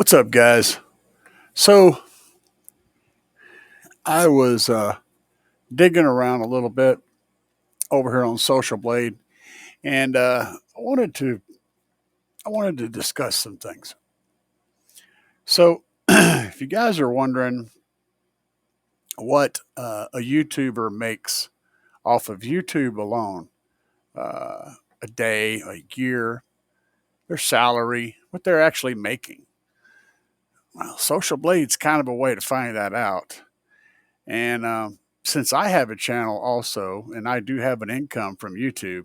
What's up, guys? So I was digging around a little bit over here on Social Blade, and I wanted to discuss some things. So, if you guys are wondering what a YouTuber makes off of YouTube alone, a day, a year, their salary, what they're actually making, well, Social Blade's kind of a way to find that out. And since I have a channel also, and I do have an income from YouTube,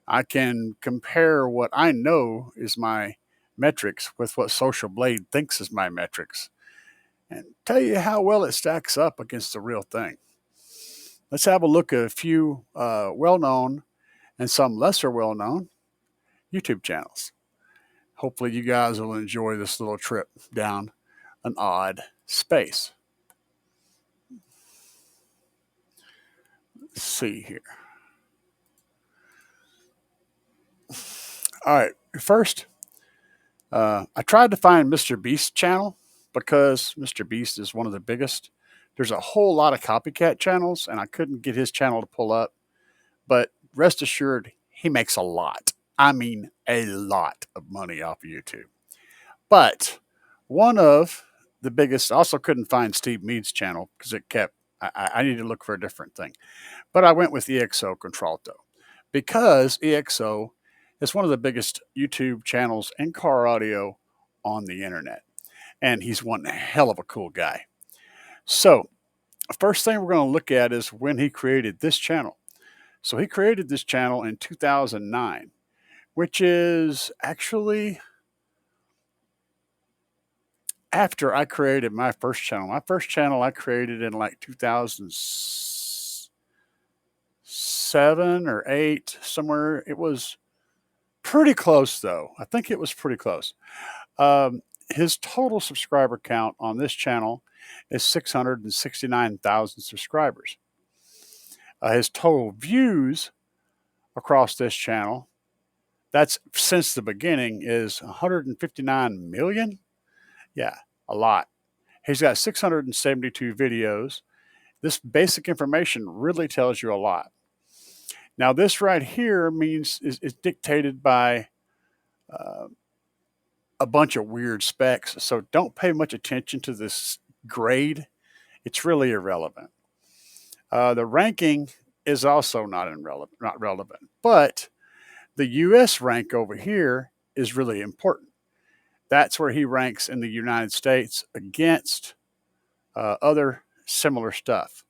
I can compare what I know is my metrics with what Social Blade thinks is my metrics and tell you how well it stacks up against the real thing. Let's have a look at a few well known and some lesser well known YouTube channels. Hopefully, you guys will enjoy this little trip down an odd space. Let's see here. All right, first, I tried to find Mr. Beast's channel because Mr. Beast is one of the biggest. There's a whole lot of copycat channels, and I couldn't get his channel to pull up. But rest assured, he makes a lot. I mean, a lot of money off of YouTube. But one of the biggest, I also couldn't find Steve Mead's channel because it kept, I needed to look for a different thing. But I went with EXO Contralto because EXO is one of the biggest YouTube channels in car audio on the internet. And he's one hell of a cool guy. So, first thing we're going to look at is when he created this channel. So, he created this channel in 2009, which is actually after I created my first channel. My first channel I created in like 2007 or 8, somewhere. It was pretty close, though. I think it was pretty close. His total subscriber count on this channel is 669,000 subscribers. His total views across this channel, that's since the beginning, is 159 million. Yeah, a lot. He's got 672 videos. This basic information really tells you a lot. Now, this right here is dictated by a bunch of weird specs. So don't pay much attention to this grade. It's really irrelevant. The ranking is also not relevant, but the U.S. rank over here is really important. That's where he ranks in the United States against other similar stuff.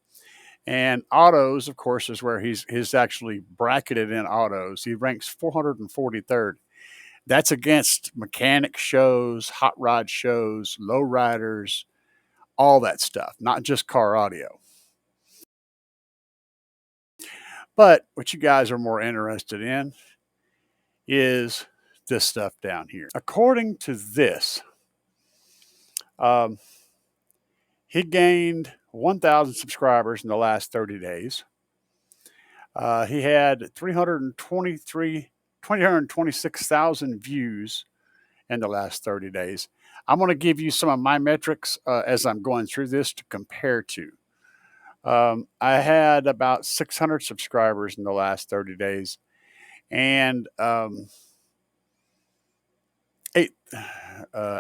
And autos, of course, is where he's actually bracketed in autos. He ranks 443rd. That's against mechanic shows, hot rod shows, low riders, all that stuff, not just car audio. But what you guys are more interested in is this stuff down here. According to this, he gained 1,000 subscribers in the last 30 days. He had 326,000 views in the last 30 days. I'm going to give you some of my metrics as I'm going through this to compare to. I had about 600 subscribers in the last 30 days and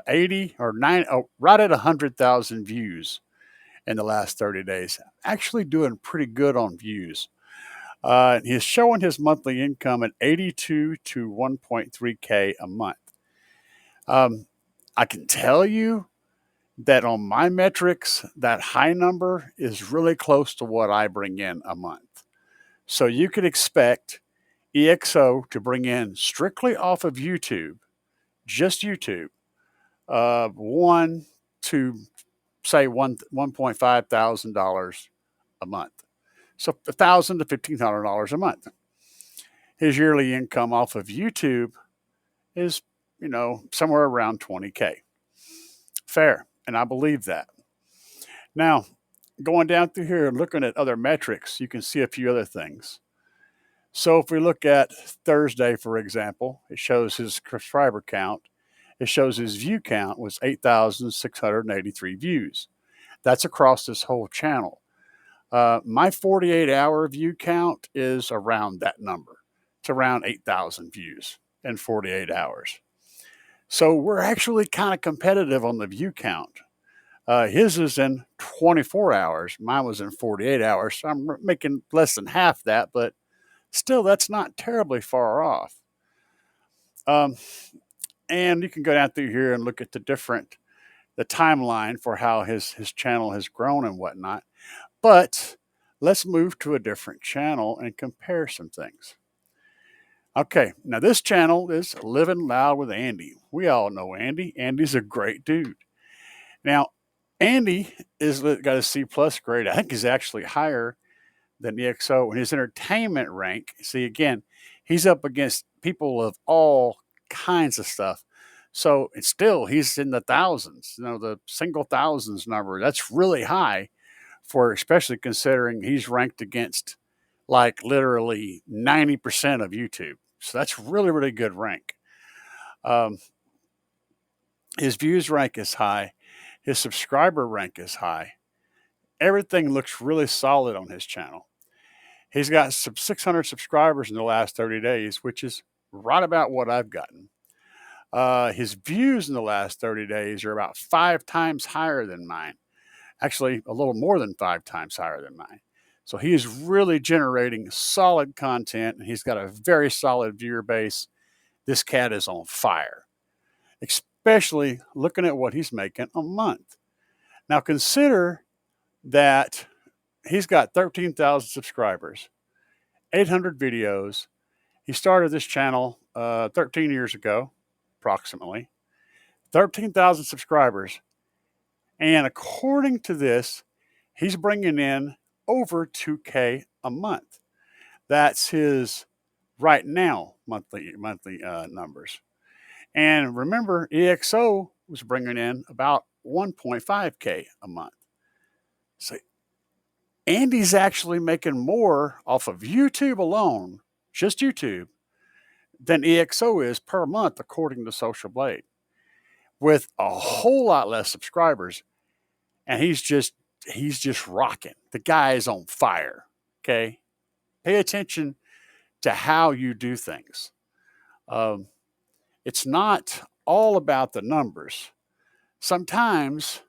80 or 9, right at 100,000 views in the last 30 days. Actually doing pretty good on views. He's showing his monthly income at 82 to 1.3K a month. I can tell you that on my metrics, that high number is really close to what I bring in a month. So you could expect EXO to bring in strictly off of YouTube, just YouTube, 1 to say $1.5 thousand a month. So $1,000 to $1,500 a month. His yearly income off of YouTube is, somewhere around 20K. Fair, and I believe that. Now, going down through here and looking at other metrics, you can see a few other things. So if we look at Thursday, for example, it shows his subscriber count it shows his view count was 8,683 views. That's across this whole channel. My 48-hour view count is around that number. It's around 8,000 views in 48 hours. So we're actually kind of competitive on the view count. His is in 24 hours. Mine was in 48 hours. So I'm making less than half that, but still, that's not terribly far off. And you can go down through here and look at the timeline for how his channel has grown and whatnot. But let's move to a different channel and compare some things. Okay, now this channel is Living Loud with Andy. We all know Andy. Andy's a great dude. Now, Andy is got a C plus grade. I think he's actually higher than EXO in his entertainment rank. See, again, he's up against people of all kinds of stuff. So it's still, he's in the thousands, the single thousands number. That's really high for, especially considering he's ranked against like literally 90% of YouTube. So that's really, really good rank. His views rank is high. His subscriber rank is high. Everything looks really solid on his channel. He's got some 600 subscribers in the last 30 days, which is right about what I've gotten. His views in the last 30 days are about 5 times higher than mine. Actually, a little more than 5 times higher than mine. So he is really generating solid content, and he's got a very solid viewer base. This cat is on fire, especially looking at what he's making a month. Now consider that he's got 13,000 subscribers, 800 videos. He started this channel 13 years ago, approximately. 13,000 subscribers. And according to this, he's bringing in over 2K a month. That's his right now monthly numbers. And remember, EXO was bringing in about 1.5K a month. So Andy's actually making more off of YouTube alone, just YouTube, than EXO is per month, according to Social Blade, with a whole lot less subscribers. And he's just rocking. The guy is on fire. Okay, pay attention to how you do things. It's not all about the numbers. Sometimes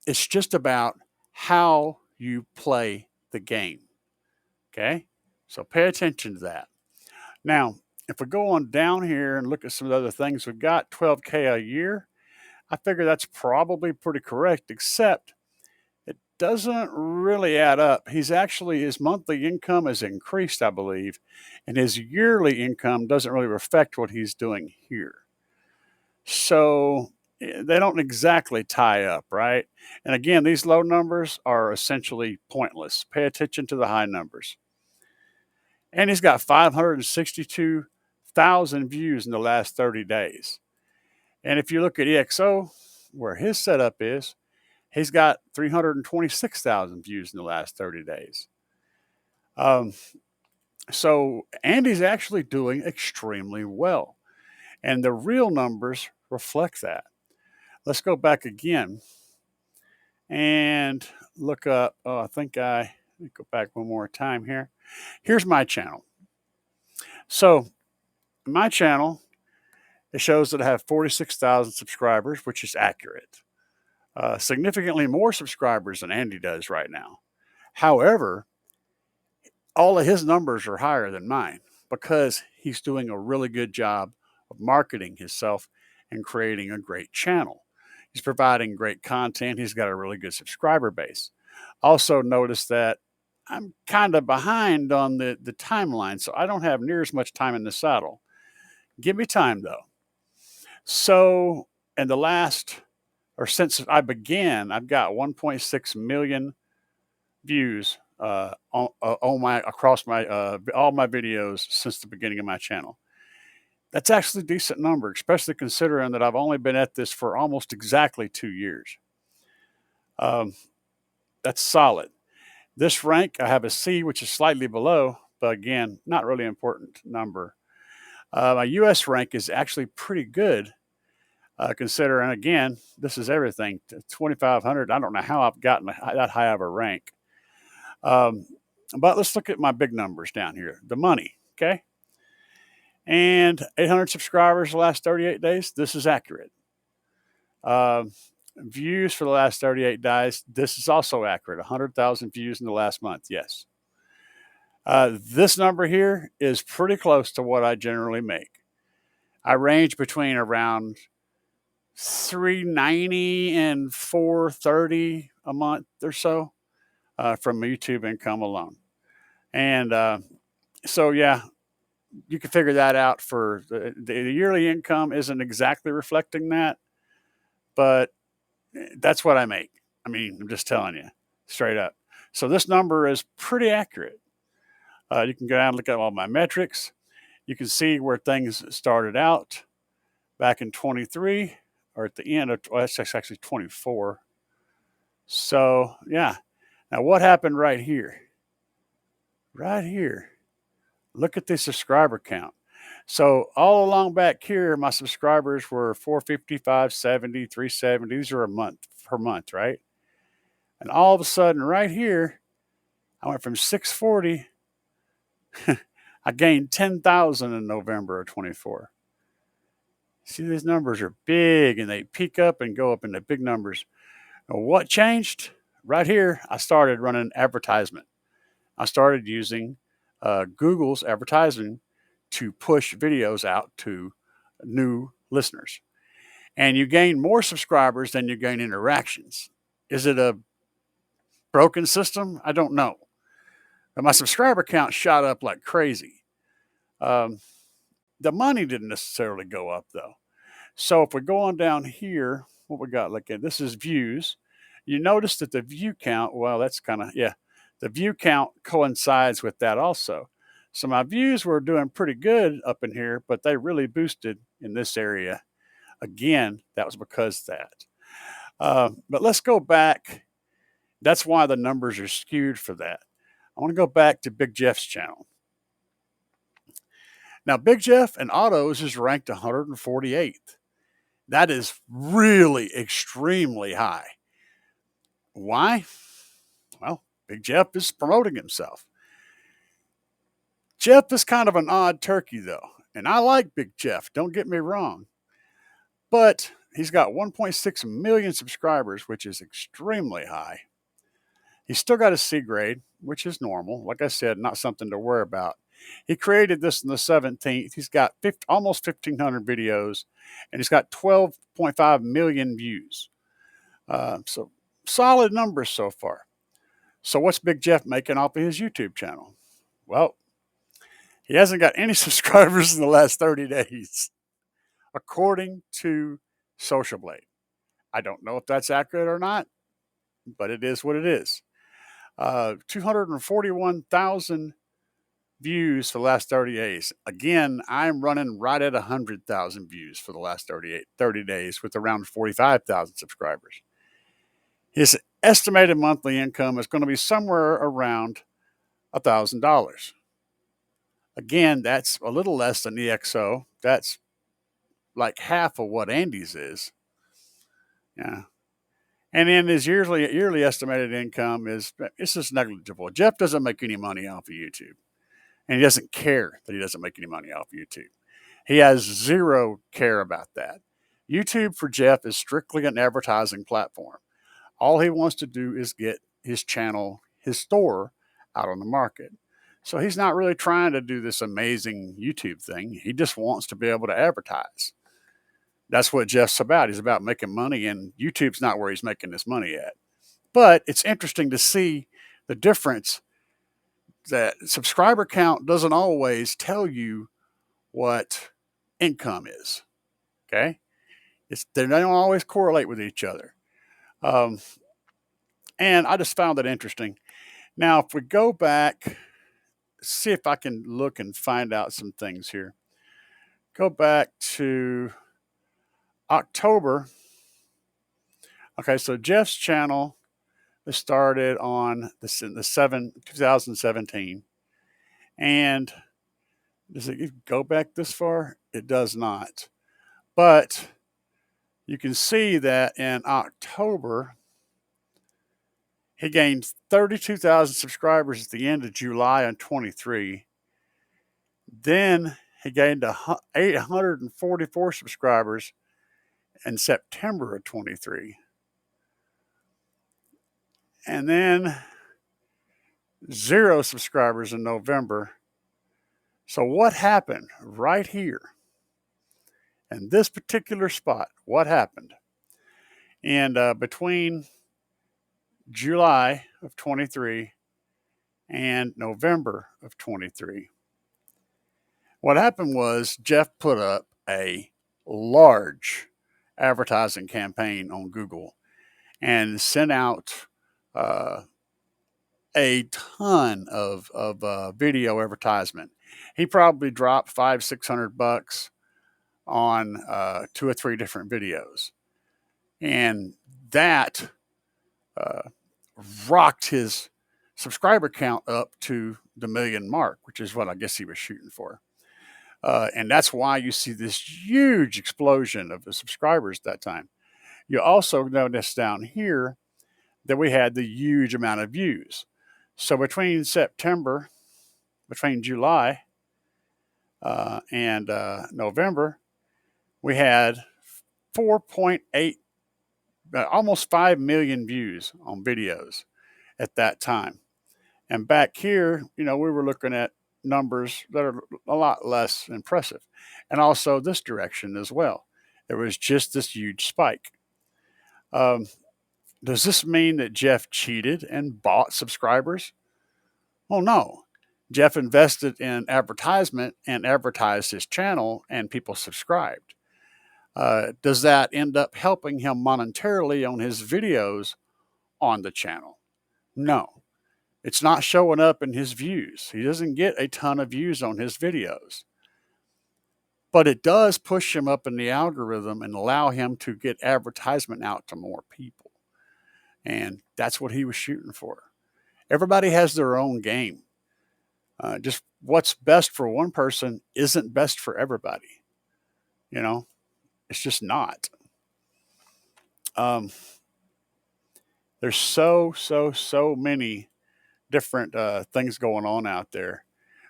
it's just about how you play the game. Okay, so pay attention to that. Now, if we go on down here and look at some of the other things, we've got 12K a year. I figure that's probably pretty correct, except it doesn't really add up. His monthly income has increased, I believe, and his yearly income doesn't really reflect what he's doing here. So they don't exactly tie up, right? And again, these low numbers are essentially pointless. Pay attention to the high numbers. And he's got 562,000 views in the last 30 days. And if you look at EXO, where his setup is, he's got 326,000 views in the last 30 days. So Andy's actually doing extremely well. And the real numbers reflect that. Let's go back again and look up. Let me go back one more time here. Here's my channel. So my channel, it shows that I have 46,000 subscribers, which is accurate. Significantly more subscribers than Andy does right now. However, all of his numbers are higher than mine because he's doing a really good job of marketing himself and creating a great channel. He's providing great content. He's got a really good subscriber base. Also notice that I'm kind of behind on the timeline, so I don't have near as much time in the saddle. Give me time though. So in the last, or since I began, I've got 1.6 million views across all my videos since the beginning of my channel. That's actually a decent number, especially considering that I've only been at this for almost exactly 2 years. That's solid. This rank, I have a C, which is slightly below, but again, not really important number. My US rank is actually pretty good. considering, again, this is everything. 2,500. I don't know how I've gotten that high of a rank. But let's look at my big numbers down here. The money, okay? And 800 subscribers the last 38 days. This is accurate. Views for the last 38 days. This is also accurate. 100,000 views in the last month. Yes. This number here is pretty close to what I generally make. I range between around 390 and 430 a month or so from YouTube income alone. And so, yeah, you can figure that out. For the yearly income isn't exactly reflecting that, but that's what I make. I mean, I'm just telling you straight up. So this number is pretty accurate. You can go down and look at all my metrics. You can see where things started out back in 23, or at the end of, well, that's actually 24. So, yeah. Now, what happened right here? Right here. Look at the subscriber count. So, all along back here, my subscribers were 450, 570, 370. These are a month per month, right? And all of a sudden, right here, I went from 640. I gained 10,000 in November of 24. See, these numbers are big and they peak up and go up into big numbers. Now, what changed? Right here, I started running advertisement. I started using Google's advertising to push videos out to new listeners. And you gain more subscribers than you gain interactions. Is it a broken system? I don't know. But my subscriber count shot up like crazy. The money didn't necessarily go up though. So if we go on down here, what we got? Look at this is views. You notice that the view count, well, that's kind of, yeah, the view count coincides with that also. So my views were doing pretty good up in here, but they really boosted in this area. Again, that was because of that. But let's go back. That's why the numbers are skewed for that. I want to go back to Big Jeff's channel. Now, Big Jeff and Autos is ranked 148th. That is really extremely high. Why? Well, Big Jeff is promoting himself. Jeff is kind of an odd turkey, though. And I like Big Jeff, don't get me wrong. But he's got 1.6 million subscribers, which is extremely high. He's still got a C grade, which is normal. Like I said, not something to worry about. He created this on the 17th. He's got almost 1,500 videos, and he's got 12.5 million views. So solid numbers so far. So what's Big Jeff making off of his YouTube channel? Well, he hasn't got any subscribers in the last 30 days, according to Social Blade. I don't know if that's accurate or not, but it is what it is. 241,000 views for the last 30 days. Again, I'm running right at 100,000 views for the last 30 days with around 45,000 subscribers. His estimated monthly income is going to be somewhere around $1,000. Again, that's a little less than EXO. That's like half of what Andy's is. Yeah. And then his yearly estimated income is, it's just negligible. Jeff doesn't make any money off of YouTube. And he doesn't care that he doesn't make any money off YouTube. He has zero care about that. YouTube for Jeff is strictly an advertising platform. All he wants to do is get his channel, his store, out on the market. So he's not really trying to do this amazing YouTube thing. He just wants to be able to advertise. That's what Jeff's about. He's about making money, and YouTube's not where he's making his money at. But it's interesting to see the difference that subscriber count doesn't always tell you what income is. Okay? They don't always correlate with each other. And I just found that interesting. Now, if we go back, see if I can look and find out some things here. Go back to October. Okay, so Jeff's channel started on the 2017. And does it go back this far? It does not. But you can see that in October, he gained 32,000 subscribers at the end of July on 23. Then he gained 844 subscribers in September of 23. And then 0 subscribers in November. So what happened right here in this particular spot? What happened? And between July of 23 and November of 23, what happened was Jeff put up a large advertising campaign on Google and sent out a ton of video advertisement. He probably dropped $500-600 on 2 or 3 different videos, and that uh, rocked his subscriber count up to the million mark, which is what I guess he was shooting for. And that's why you see this huge explosion of the subscribers at that time. You also notice down here that we had the huge amount of views. So between July and November, we had 4.8, almost 5 million views on videos at that time. And back here, we were looking at numbers that are a lot less impressive. And also this direction as well. There was just this huge spike. Does this mean that Jeff cheated and bought subscribers? Well, no. Jeff invested in advertisement and advertised his channel, and people subscribed. Does that end up helping him monetarily on his videos on the channel? No. It's not showing up in his views. He doesn't get a ton of views on his videos. But it does push him up in the algorithm and allow him to get advertisement out to more people. And that's what he was shooting for. Everybody has their own game. Just what's best for one person isn't best for everybody. It's just not. There's so many different things going on out there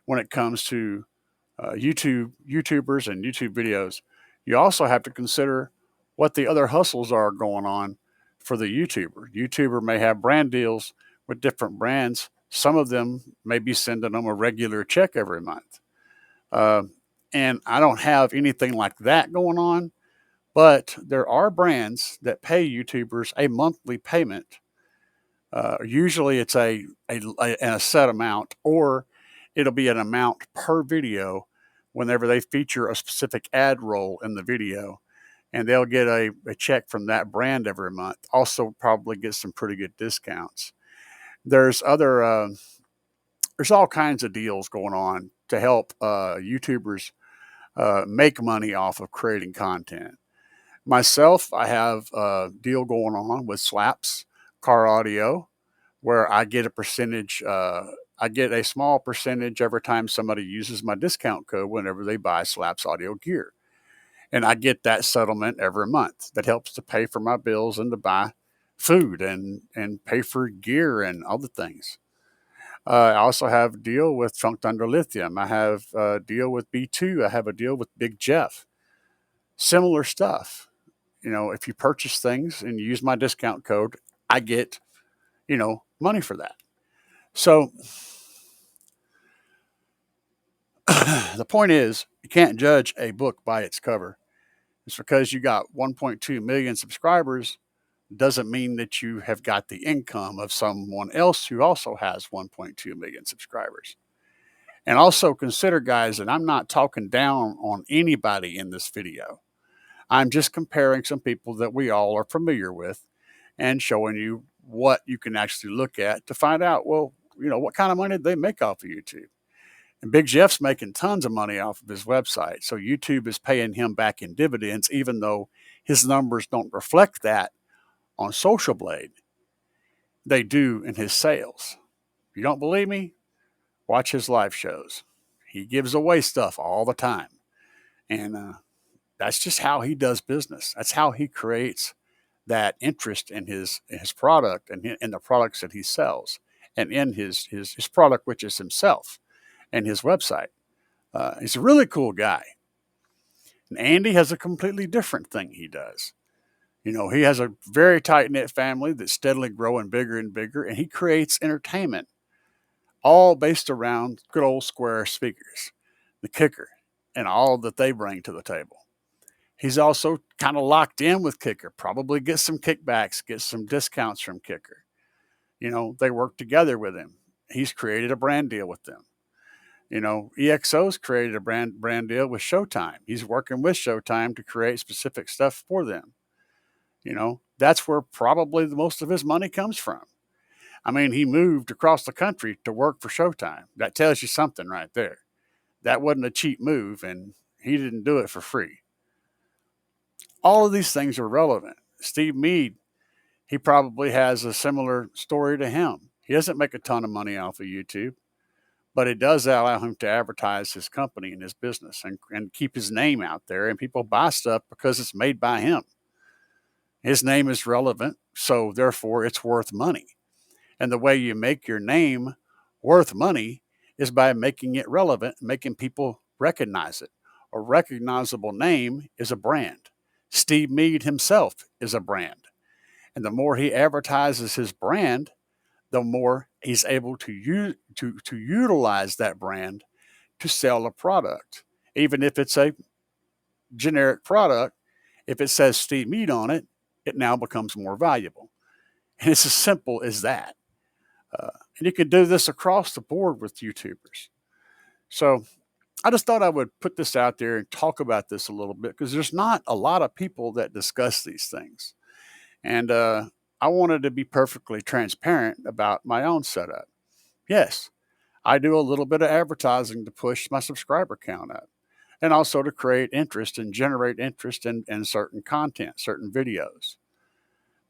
when it comes to YouTubers and YouTube videos. You also have to consider what the other hustles are going on for the YouTuber. YouTuber may have brand deals with different brands. Some of them may be sending them a regular check every month. And I don't have anything like that going on, but there are brands that pay YouTubers a monthly payment. Usually it's a set amount, or it'll be an amount per video whenever they feature a specific ad roll in the video. And they'll get a check from that brand every month. Also probably get some pretty good discounts. There's all kinds of deals going on to help YouTubers make money off of creating content. Myself, I have a deal going on with Slapz Car Audio, where I get a percentage. I get a small percentage every time somebody uses my discount code whenever they buy Slapz audio gear. And I get that settlement every month. That helps to pay for my bills and to buy food and pay for gear and other things. I also have a deal with Chunked Under Lithium. I have a deal with B2. I have a deal with Big Jeff. Similar stuff. If you purchase things and you use my discount code, I get, money for that. So the point is, you can't judge a book by its cover. It's because you got 1.2 million subscribers doesn't mean that you have got the income of someone else who also has 1.2 million subscribers. And also consider, guys, that I'm not talking down on anybody in this video. I'm just comparing some people that we all are familiar with and showing you what you can actually look at to find out, well, what kind of money did they make off of YouTube? And Big Jeff's making tons of money off of his website. So YouTube is paying him back in dividends, even though his numbers don't reflect that on Social Blade. They do in his sales. If you don't believe me, watch his live shows. He gives away stuff all the time. And That's just how he does business. That's how he creates that interest in his product and in the products that he sells, and in his product, which is himself, and his website. He's a really cool guy. And Andy has a completely different thing he does. You know, he has a very tight knit family that's steadily growing bigger and bigger, and he creates entertainment all based around good old square speakers, the kicker, and all that they bring to the table. He's also kind of locked in with Kicker, probably get some kickbacks, get some discounts from Kicker. You know, they work together with him. He's created a brand deal with them. You know, EXO's created a brand deal with Showtime. He's working with Showtime to create specific stuff for them. You know, that's where probably the most of his money comes from. I mean, he moved across the country to work for Showtime. That tells you something right there. That wasn't a cheap move, and he didn't do it for free. All of these things are relevant. Steve Mead, he probably has a similar story to him. He doesn't make a ton of money off of YouTube, but it does allow him to advertise his company and his business, and keep his name out there, and people buy stuff because it's made by him. His name is relevant, so therefore it's worth money. And the way you make your name worth money is by making it relevant, making people recognize it. A recognizable name is a brand. Steve Mead himself is a brand. And the more he advertises his brand, the more he's able to utilize that brand to sell a product. Even if it's a generic product, if it says Steve Mead on it, it now becomes more valuable. And it's as simple as that. And you can do this across the board with YouTubers. So I just thought I would put this out there and talk about this a little bit, because there's not a lot of people that discuss these things. And I wanted to be perfectly transparent about my own setup. Yes, I do a little bit of advertising to push my subscriber count up, and also to create interest and generate interest in certain content, certain videos,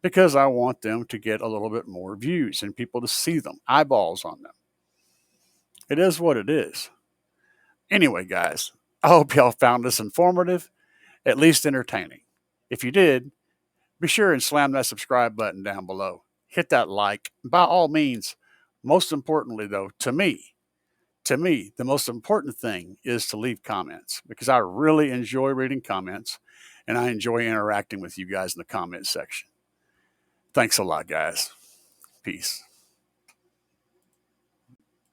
because I want them to get a little bit more views and people to see them, eyeballs on them. It is what it is. Anyway, guys, I hope y'all found this informative, at least entertaining. If you did, be sure and slam that subscribe button down below. Hit that like. By all means, most importantly, though, to me, the most important thing is to leave comments, because I really enjoy reading comments, and I enjoy interacting with you guys in the comment section. Thanks a lot, guys. Peace.